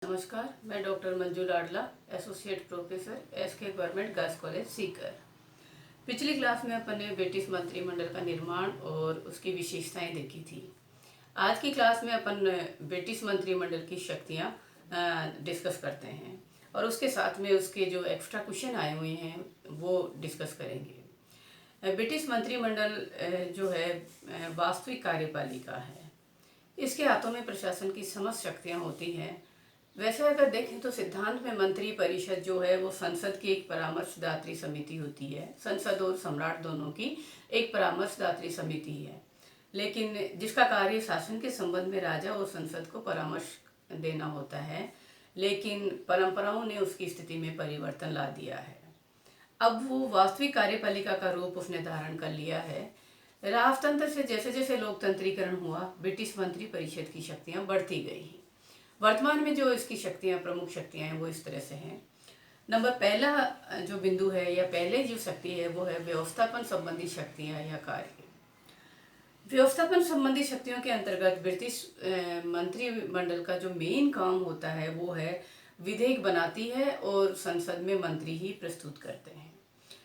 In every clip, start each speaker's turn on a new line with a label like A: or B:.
A: नमस्कार, मैं doctor Manju Ladla, associate professor SK government girls college Sikar. पिछली क्लास में अपन ने ब्रिटिश मंत्रिमंडल का निर्माण और उसकी विशेषताएं देखी थी। आज की क्लास में अपन ब्रिटिश मंत्रिमंडल की शक्तियां डिस्कस करते हैं और उसके साथ में उसके जो एक्स्ट्रा क्वेश्चन आए हुए हैं वो डिस्कस करेंगे। ब्रिटिश मंत्रिमंडल जो है वास्तविक कार्यपालिका है। इसके हाथों में प्रशासन की समस्त शक्तियां होती हैं। वैसे अगर देखें तो सिद्धांत में मंत्री परिषद जो है वो संसद की एक परामर्शदात्री समिति होती है। संसद और सम्राट दोनों की एक परामर्शदात्री समिति है, लेकिन जिसका कार्य शासन के संबंध में राजा और संसद को परामर्श देना होता है। लेकिन परंपराओं ने उसकी स्थिति में परिवर्तन ला दिया है। अब वो वास्तविक कार्यपालिका का रूप उसने धारण कर लिया है। राजतंत्र से जैसे जैसे लोकतंत्रीकरण हुआ, ब्रिटिश मंत्री परिषद की शक्तियां बढ़ती गई। वर्तमान में जो इसकी शक्तियां, प्रमुख शक्तियां हैं, वो इस तरह से हैं। नंबर पहला जो बिंदु है या पहले जो शक्ति है वो है व्यवस्थापन संबंधी शक्तियां या कार्य। व्यवस्थापन संबंधी शक्तियों के अंतर्गत ब्रिटिश मंत्रिमंडल का जो मेन काम होता है वो है विधेयक बनाती है और संसद में मंत्री ही प्रस्तुत करते हैं।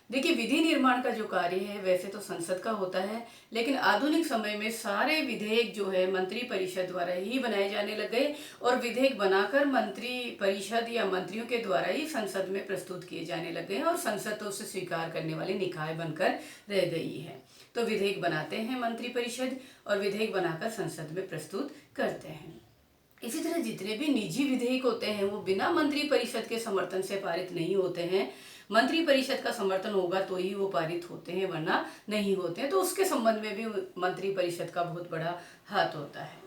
A: देखिए, विधि निर्माण का जो कार्य है वैसे तो संसद का होता है, लेकिन आधुनिक समय में सारे विधेयक जो है मंत्री परिषद द्वारा ही बनाए जाने लग गए और विधेयक बनाकर मंत्री परिषद या मंत्रियों के द्वारा ही संसद में प्रस्तुत किए जाने लग गए हैं और संसद तो उसे स्वीकार करने वाली निकाय बनकर रह गई है। तो विधेयक बनाते हैं मंत्री परिषद और विधेयक बनाकर संसद में प्रस्तुत करते हैं। इसी तरह जितने भी निजी विधेयक होते हैं वो बिना मंत्री परिषद के समर्थन से पारित नहीं होते हैं। मंत्री परिषद का समर्थन होगा तो ही वो पारित होते हैं, वरना नहीं होते हैं। तो उसके संबंध में भी मंत्री परिषद का बहुत बड़ा हाथ होता है।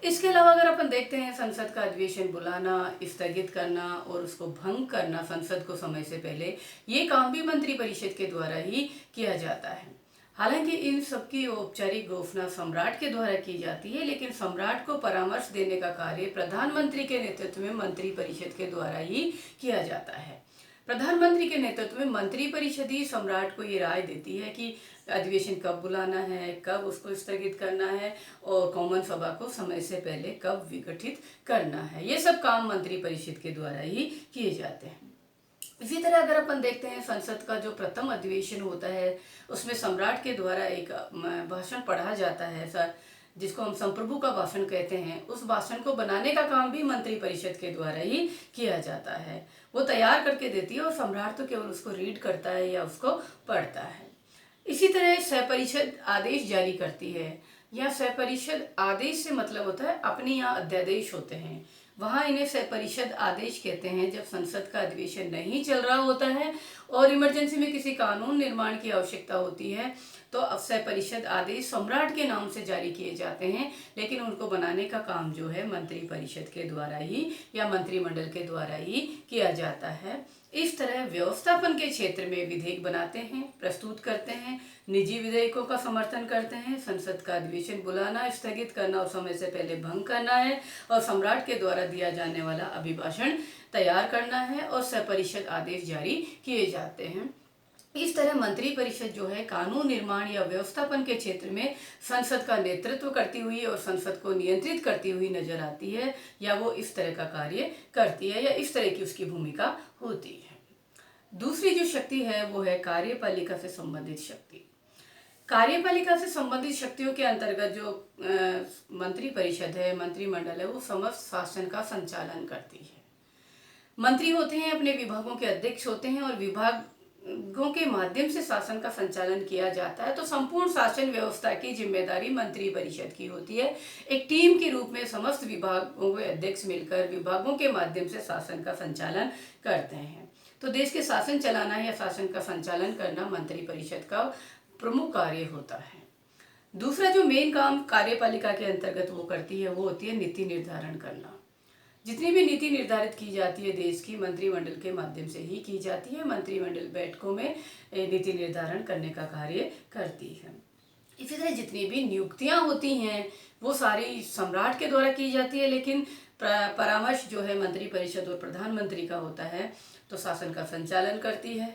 A: इसके अलावा अगर अपन देखते हैं संसद का अधिवेशन बुलाना, स्थगित करना और उसको भंग करना संसद को समय से पहले, ये काम भी मंत्री परिषद के द्वारा ही किया जाता है। हालांकि इन सबकी औपचारिक घोषणा सम्राट के द्वारा की जाती है, लेकिन सम्राट को परामर्श देने का कार्य प्रधानमंत्री के नेतृत्व में मंत्री परिषद के द्वारा ही किया जाता है। प्रधानमंत्री के नेतृत्व में मंत्री परिषद ही सम्राट को ये राय देती है कि अधिवेशन कब बुलाना है, कब उसको स्थगित करना है और कॉमन सभा को समय से पहले कब विघटित करना है। ये सब काम मंत्री परिषद के द्वारा ही किए जाते हैं। इसी तरह अगर अपन देखते हैं संसद का जो प्रथम अधिवेशन होता है उसमें सम्राट के द्वारा एक भाषण पढ़ा जाता है सर, जिसको हम संप्रभु का भाषण कहते हैं। उस भाषण को बनाने का काम भी मंत्री परिषद के द्वारा ही किया जाता है। वो तैयार करके देती है और सम्राट तो केवल उसको रीड करता है या उसको पढ़ता है। इसी तरह सहपरिषद आदेश जारी करती है। या सहपरिषद आदेश से मतलब होता है अपने यहाँ अध्यादेश होते हैं, वहाँ इन्हें सहपरिषद आदेश कहते हैं। जब संसद का अधिवेशन नहीं चल रहा होता है और इमरजेंसी में किसी कानून निर्माण की आवश्यकता होती है तो अब सहपरिषद आदेश सम्राट के नाम से जारी किए जाते हैं, लेकिन उनको बनाने का काम जो है मंत्री परिषद के द्वारा ही या मंत्रिमंडल के द्वारा ही किया जाता है। इस तरह व्यवस्थापन के क्षेत्र में विधेयक बनाते हैं, प्रस्तुत करते हैं, निजी विधेयकों का समर्थन करते हैं, संसद का अधिवेशन बुलाना, स्थगित करना और समय से पहले भंग करना है और सम्राट के द्वारा दिया जाने वाला अभिभाषण तैयार करना है और सहपरिषद आदेश जारी किए जाते हैं। इस तरह मंत्री परिषद जो है कानून निर्माण या व्यवस्थापन के क्षेत्र में संसद का नेतृत्व करती हुई और संसद को नियंत्रित करती हुई नजर आती है, या वो इस तरह का कार्य करती है या इस तरह की उसकी भूमिका होती है। दूसरी जो शक्ति है वो है कार्यपालिका से संबंधित शक्ति। कार्यपालिका से संबंधित शक्तियों के अंतर्गत जो मंत्री परिषद है, मंत्रिमंडल है, वो समस्त शासन का संचालन करती है। मंत्री होते हैं, अपने विभागों के अध्यक्ष होते हैं और विभागों के माध्यम से शासन का संचालन किया जाता है। तो संपूर्ण शासन व्यवस्था की जिम्मेदारी मंत्री परिषद की होती है। एक टीम के रूप में समस्त विभागों के अध्यक्ष मिलकर विभागों के माध्यम से शासन का संचालन करते हैं। तो देश के शासन चलाना या शासन का संचालन करना मंत्री परिषद का प्रमुख कार्य होता है। दूसरा जो मेन काम कार्यपालिका के अंतर्गत वो करती है वो होती है नीति निर्धारण करना। जितनी भी नीति निर्धारित की जाती है देश की, मंत्रिमंडल के माध्यम से ही की जाती है। मंत्रिमंडल बैठकों में नीति निर्धारण करने का कार्य करती है। इसी तरह जितनी भी नियुक्तियां होती हैं वो सारी सम्राट के द्वारा की जाती है, लेकिन परामर्श जो है मंत्री परिषद और प्रधानमंत्री का होता है। तो शासन का संचालन करती है,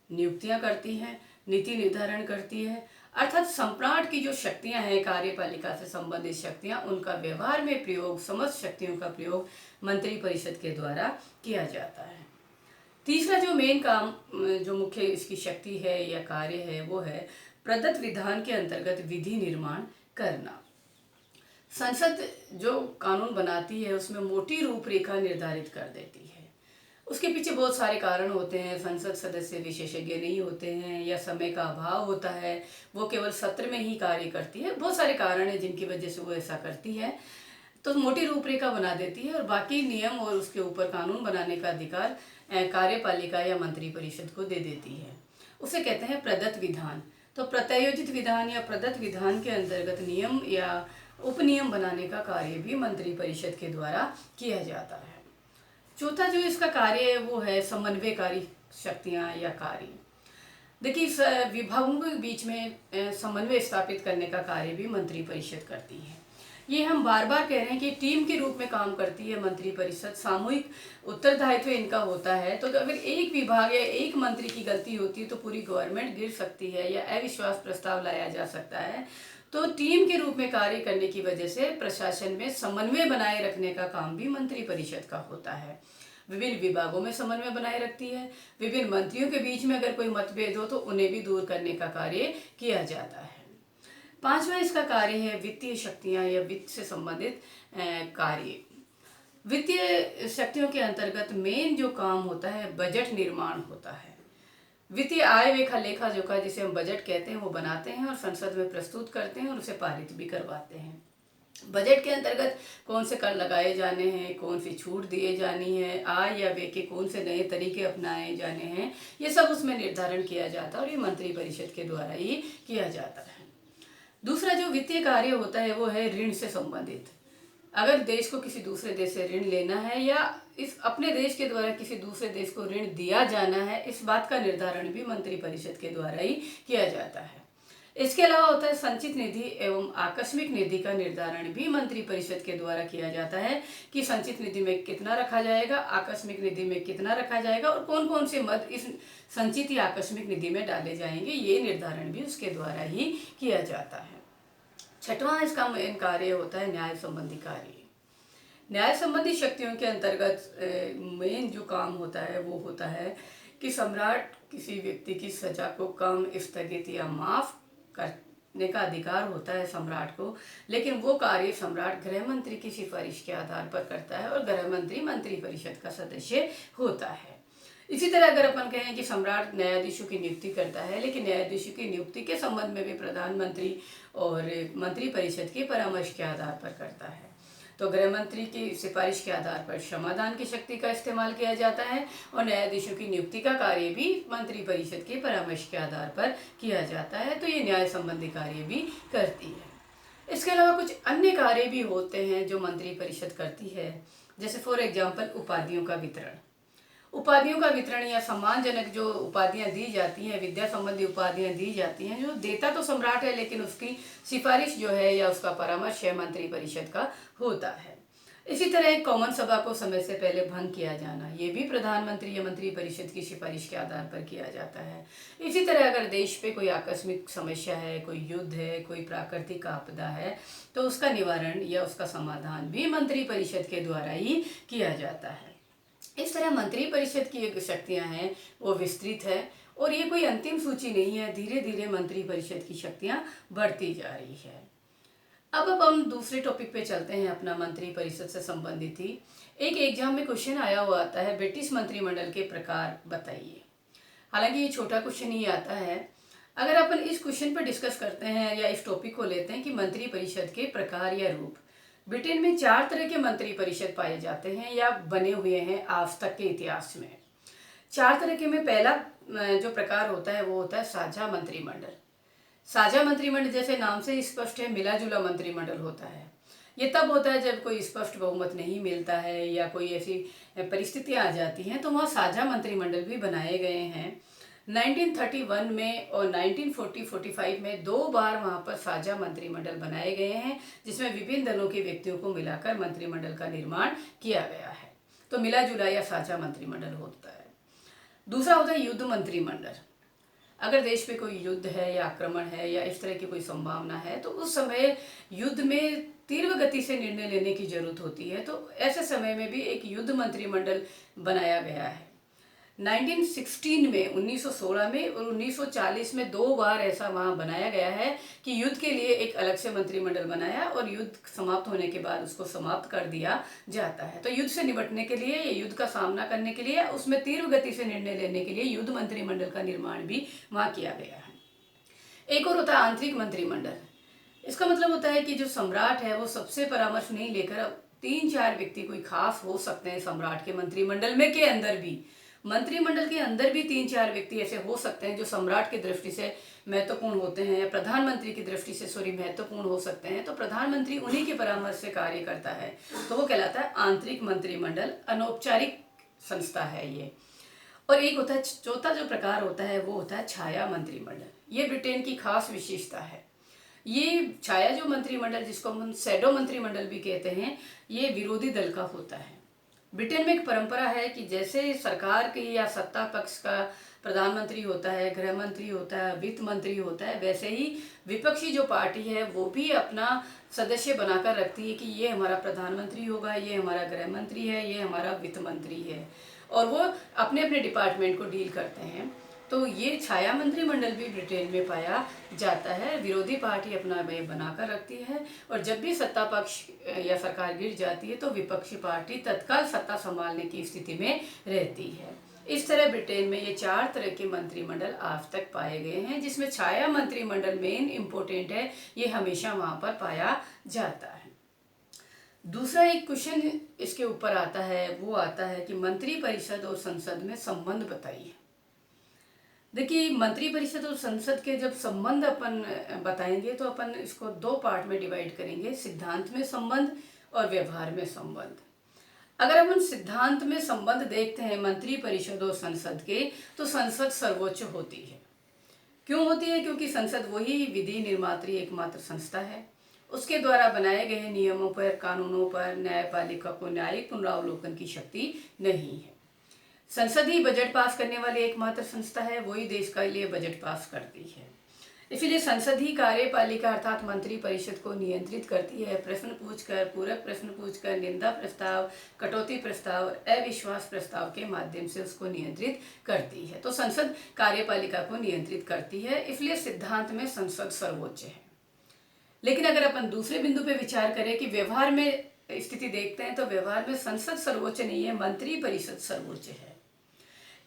A: नियुक्तियां करती है, नीति निर्धारण करती है, अर्थात सम्राट की जो शक्तियां हैं, कार्यपालिका से संबंधित शक्तियां, उनका व्यवहार में प्रयोग, समस्त शक्तियों का प्रयोग मंत्रिपरिषद के द्वारा किया जाता है। तीसरा जो मेन काम, जो मुख्य इसकी शक्ति है या कार्य है, वो है प्रदत्त विधान के अंतर्गत विधि निर्माण करना। संसद जो कानून बनाती है उसमें मोटी रूपरेखा निर्धारित कर देती है। उसके पीछे बहुत सारे कारण होते हैं। संसद सदस्य विशेषज्ञ नहीं होते हैं या समय का अभाव होता है, वो केवल सत्र में ही कार्य करती है। बहुत सारे कारण हैं जिनकी वजह से वो ऐसा करती है। तो मोटी रूपरेखा बना देती है और बाकी नियम और उसके ऊपर कानून बनाने का अधिकार कार्यपालिका या मंत्रिपरिषद को दे देती है। उसे कहते हैं प्रदत्त विधान। तो प्रत्यायोजित विधान या प्रदत्त विधान के अंतर्गत नियम या उपनियम बनाने का कार्य भी मंत्रिपरिषद के द्वारा किया जाता है। चौथा जो इसका कार्य है वो है समन्वयकारी शक्तियाँ या कार्य। देखिए, विभागों के बीच में समन्वय स्थापित करने का कार्य भी मंत्रिपरिषद करती है। ये हम बार बार कह रहे हैं कि टीम के रूप में काम करती है मंत्रिपरिषद, सामूहिक उत्तरदायित्व इनका होता है। तो अगर एक विभाग या एक मंत्री की गलती होती है तो पूरी गवर्नमेंट गिर सकती है या अविश्वास प्रस्ताव लाया जा सकता है। तो टीम के रूप में कार्य करने की वजह से प्रशासन में समन्वय बनाए रखने का काम भी मंत्रिपरिषद का होता है। विभिन्न विभागों में समन्वय बनाए रखती है। विभिन्न मंत्रियों के बीच में अगर कोई मतभेद हो तो उन्हें भी दूर करने का कार्य किया जाता है। पांचवा इसका कार्य है वित्तीय शक्तियां या वित्त से संबंधित कार्य। वित्तीय शक्तियों के अंतर्गत मेन जो काम होता है बजट निर्माण होता है। वित्तीय आय व्यय लेखा जोखा जिसे हम बजट कहते हैं वो बनाते हैं और संसद में प्रस्तुत करते हैं और उसे पारित भी करवाते हैं। बजट के अंतर्गत कौन से कर लगाए जाने हैं, कौन सी छूट दिए जानी है, आय या व्यय के कौन से नए तरीके अपनाए जाने हैं, ये सब उसमें निर्धारण किया जाता है और ये मंत्रिपरिषद के द्वारा ही किया जाता है। दूसरा जो वित्तीय कार्य होता है वो है ऋण से संबंधित। अगर देश को किसी दूसरे देश से ऋण लेना है या इस अपने देश के द्वारा किसी दूसरे देश को ऋण दिया जाना है, इस बात का निर्धारण भी मंत्रिपरिषद के द्वारा ही किया जाता है। इसके अलावा होता है संचित निधि एवं आकस्मिक निधि का निर्धारण भी मंत्रिपरिषद के द्वारा किया जाता है कि संचित निधि में कितना रखा जाएगा, आकस्मिक निधि में कितना रखा जाएगा और कौन कौन से मद इस संचित या आकस्मिक निधि में डाले जाएंगे, ये निर्धारण भी उसके द्वारा ही किया जाता है। छठवां इसका मेन कार्य होता है न्याय संबंधी कार्य। न्याय संबंधी शक्तियों के अंतर्गत मेन जो काम होता है वो होता है कि सम्राट किसी व्यक्ति की सजा को कम, स्थगित या माफ करने का अधिकार होता है सम्राट को, लेकिन वो कार्य सम्राट गृह मंत्री की सिफारिश के आधार पर करता है और गृह मंत्री मंत्रिपरिषद का सदस्य होता है। इसी तरह अगर अपन कहें कि सम्राट न्यायाधीशों की नियुक्ति करता है, लेकिन न्यायाधीशों की नियुक्ति के संबंध में भी प्रधानमंत्री और मंत्रिपरिषद के परामर्श के आधार पर करता है। तो गृह मंत्री की सिफारिश के आधार पर क्षमादान की शक्ति का इस्तेमाल किया जाता है और न्यायाधीशों की नियुक्ति का कार्य भी मंत्रिपरिषद के परामर्श के आधार पर किया जाता है। तो ये न्याय संबंधी कार्य भी करती है। इसके अलावा कुछ अन्य कार्य भी होते हैं जो मंत्रिपरिषद करती है, जैसे फॉर एग्जाम्पल उपाधियों का वितरण। उपाधियों का वितरण या सम्मानजनक जो उपाधियां दी जाती हैं, विद्या संबंधी उपाधियां दी जाती हैं, जो देता तो सम्राट है लेकिन उसकी सिफारिश जो है या उसका परामर्श है मंत्रिपरिषद का होता है। इसी तरह एक कॉमन सभा को समय से पहले भंग किया जाना, ये भी प्रधानमंत्री या मंत्रिपरिषद की सिफारिश के आधार पर किया जाता है। इसी तरह अगर देश पे कोई आकस्मिक समस्या है, कोई युद्ध है, कोई प्राकृतिक आपदा है, तो उसका निवारण या उसका समाधान भी मंत्रिपरिषद के द्वारा ही किया जाता है। इस तरह मंत्रिपरिषद की एक शक्तियां हैं वो विस्तृत है और ये कोई अंतिम सूची नहीं है। धीरे धीरे मंत्रिपरिषद की शक्तियां बढ़ती जा रही है। अब हम दूसरे टॉपिक पे चलते हैं अपना मंत्रिपरिषद से संबंधित ही। एक एग्जाम में क्वेश्चन आया हुआ आता है, ब्रिटिश मंत्रिमंडल के प्रकार बताइए। हालांकि ये छोटा क्वेश्चन ही आता है। अगर अपन इस क्वेश्चन पर डिस्कस करते हैं या इस टॉपिक को लेते हैं कि मंत्रिपरिषद के प्रकार या रूप, ब्रिटेन में 4 तरह के मंत्रिपरिषद पाए जाते हैं या बने हुए हैं आज तक के इतिहास में। 4 तरह के में पहला जो प्रकार होता है वो होता है साझा मंत्रिमंडल। साझा मंत्रिमंडल जैसे नाम से स्पष्ट है, मिला जुला मंत्रिमंडल होता है। ये तब होता है जब कोई स्पष्ट बहुमत नहीं मिलता है या कोई ऐसी परिस्थितियां आ जाती हैं, तो वहाँ साझा मंत्रिमंडल भी बनाए गए हैं। 1931 में और 1940-45 में 2 बार वहाँ पर साझा मंत्रिमंडल बनाए गए हैं, जिसमें विभिन्न दलों के व्यक्तियों को मिलाकर मंत्रिमंडल का निर्माण किया गया है। तो मिला जुला या साझा मंत्रिमंडल होता है। दूसरा होता है युद्ध मंत्रिमंडल। अगर देश पे कोई युद्ध है या आक्रमण है या इस तरह की कोई संभावना है तो उस समय युद्ध में तीव्र गति से निर्णय लेने की जरूरत होती है। तो ऐसे समय में भी एक युद्ध मंत्रिमंडल बनाया गया है। 1916 में, 1916 में और 1940 में 2 बार ऐसा वहाँ बनाया गया है कि युद्ध के लिए एक अलग से मंत्रिमंडल बनाया और युद्ध समाप्त होने के बाद उसको समाप्त कर दिया जाता है। तो युद्ध से निपटने के लिए या युद्ध का सामना करने के लिए, उसमें तीव्र गति से निर्णय लेने के लिए युद्ध मंत्रिमंडल का निर्माण भी वहाँ किया गया है। एक और होता है आंतरिक मंत्रिमंडल। इसका मतलब होता है कि जो सम्राट है वो सबसे परामर्श नहीं लेकर, अब 3-4 व्यक्ति कोई खास हो सकते हैं सम्राट के मंत्रिमंडल में के अंदर भी, मंत्रिमंडल के अंदर भी 3-4 व्यक्ति ऐसे हो सकते हैं जो सम्राट की दृष्टि से महत्वपूर्ण होते हैं या प्रधानमंत्री की दृष्टि से महत्वपूर्ण हो सकते हैं। तो प्रधानमंत्री उन्हीं के परामर्श से कार्य करता है, तो वो कहलाता है आंतरिक मंत्रिमंडल। अनौपचारिक संस्था है ये। और एक होता है, चौथा जो प्रकार होता है वो होता है छाया मंत्रिमंडल। ये ब्रिटेन की खास विशेषता है। ये छाया जो मंत्रिमंडल, जिसको हम शैडो मंत्रिमंडल भी कहते हैं, ये विरोधी दल का होता है। ब्रिटेन में एक परंपरा है कि जैसे सरकार की या सत्ता पक्ष का प्रधानमंत्री होता है, गृह मंत्री होता है, वित्त मंत्री होता है, वैसे ही विपक्षी जो पार्टी है वो भी अपना सदस्य बनाकर रखती है कि ये हमारा प्रधानमंत्री होगा, ये हमारा गृह मंत्री है, ये हमारा वित्त मंत्री है, और वो अपने अपने डिपार्टमेंट को डील करते हैं। तो ये छाया मंत्रिमंडल भी ब्रिटेन में पाया जाता है। विरोधी पार्टी अपना वे बनाकर रखती है और जब भी सत्ता पक्ष या सरकार गिर जाती है तो विपक्षी पार्टी तत्काल सत्ता संभालने की स्थिति में रहती है। इस तरह ब्रिटेन में ये 4 तरह के मंत्रिमंडल आज तक पाए गए हैं, जिसमें छाया मंत्रिमंडल मेन इम्पोर्टेंट है, ये हमेशा वहाँ पर पाया जाता है। दूसरा एक क्वेश्चन इसके ऊपर आता है, वो आता है कि मंत्री परिषद और संसद में संबंध बताइए। देखिए, मंत्री परिषद और संसद के जब संबंध अपन बताएंगे तो अपन इसको 2 पार्ट में डिवाइड करेंगे, सिद्धांत में संबंध और व्यवहार में संबंध। अगर अपन सिद्धांत में संबंध देखते हैं मंत्री परिषद और संसद के, तो संसद सर्वोच्च होती है। क्यों होती है? क्योंकि संसद वही विधि निर्मात्री एकमात्र संस्था है। उसके द्वारा बनाए गए नियमों पर, कानूनों पर न्यायपालिका को न्यायिक पुनरावलोकन की शक्ति नहीं है। संसद ही बजट पास करने वाली एकमात्र संस्था है, वही देश के लिए बजट पास करती है। इसीलिए संसद ही कार्यपालिका अर्थात मंत्री परिषद को नियंत्रित करती है। प्रश्न पूछकर, पूरक प्रश्न पूछकर, निंदा प्रस्ताव, कटौती प्रस्ताव और अविश्वास प्रस्ताव के माध्यम से उसको नियंत्रित करती है। तो संसद कार्यपालिका को नियंत्रित करती है, इसलिए सिद्धांत में संसद सर्वोच्च है। लेकिन अगर अपन दूसरे बिंदु पे विचार करें कि व्यवहार में स्थिति देखते हैं, तो व्यवहार में संसद सर्वोच्च नहीं है, मंत्री परिषद सर्वोच्च है।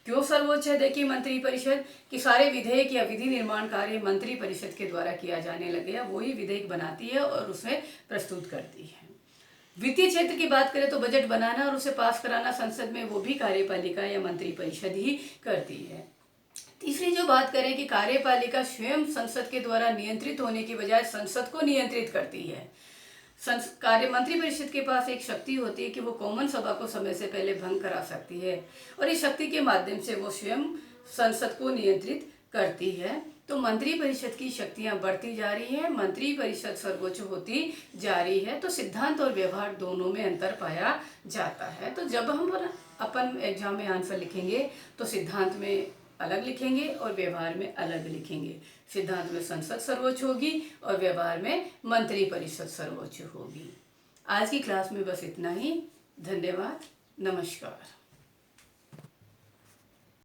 A: क्यों सर्वोच्च है? देखिए, मंत्री परिषद कि सारे विधेयक या विधि निर्माण कार्य मंत्री परिषद के द्वारा किया जाने लगे, या वही विधेयक बनाती है और उसमें प्रस्तुत करती है। वित्तीय क्षेत्र की बात करें तो बजट बनाना और उसे पास कराना संसद में वो भी कार्यपालिका या मंत्री परिषद ही करती है। तीसरी जो बात करें कि कार्यपालिका स्वयं संसद के द्वारा नियंत्रित होने की बजाय संसद को नियंत्रित करती है। कार्य मंत्री परिषद के पास एक शक्ति होती है कि वो कॉमन सभा को समय से पहले भंग करा सकती है और इस शक्ति के माध्यम से वो स्वयं संसद को नियंत्रित करती है। तो मंत्री परिषद की शक्तियां बढ़ती जा रही है, मंत्री परिषद सर्वोच्च होती जा रही है। तो सिद्धांत और व्यवहार दोनों में अंतर पाया जाता है। तो जब हम अपन एग्जाम में आंसर लिखेंगे तो सिद्धांत में अलग लिखेंगे और व्यवहार में अलग लिखेंगे। सिद्धांत में संसद सर्वोच्च होगी और व्यवहार में मंत्री परिषद सर्वोच्च होगी। आज की क्लास में बस इतना ही। धन्यवाद। नमस्कार।